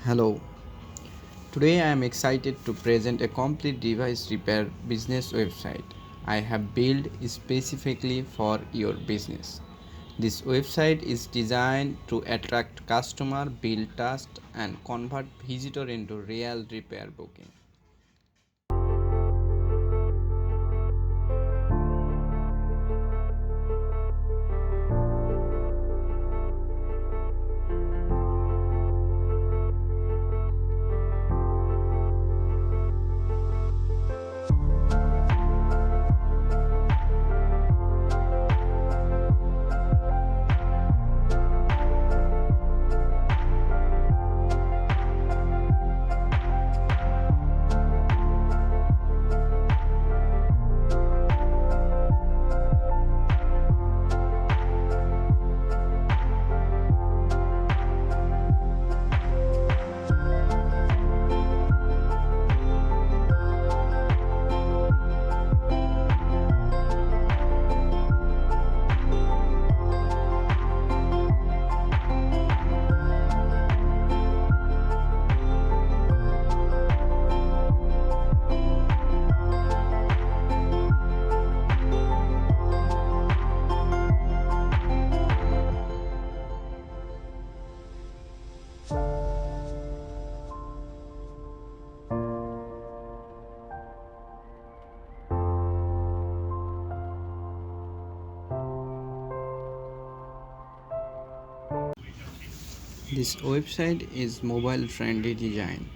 Hello, today I am excited to present a complete device repair business website I have built specifically for your business. This website is designed to attract customer, build trust and convert visitor into real repair booking. This website is mobile friendly design.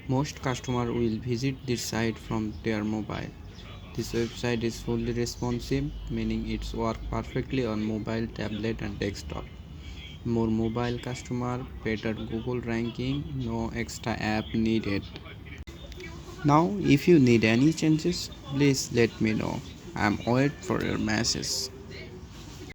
Most customers will visit this site from their mobile. This website is fully responsive, meaning it works perfectly on mobile, tablet and desktop. More mobile customer, better Google ranking, no extra app needed. Now, if you need any changes, please let me know. I'm wait for your message.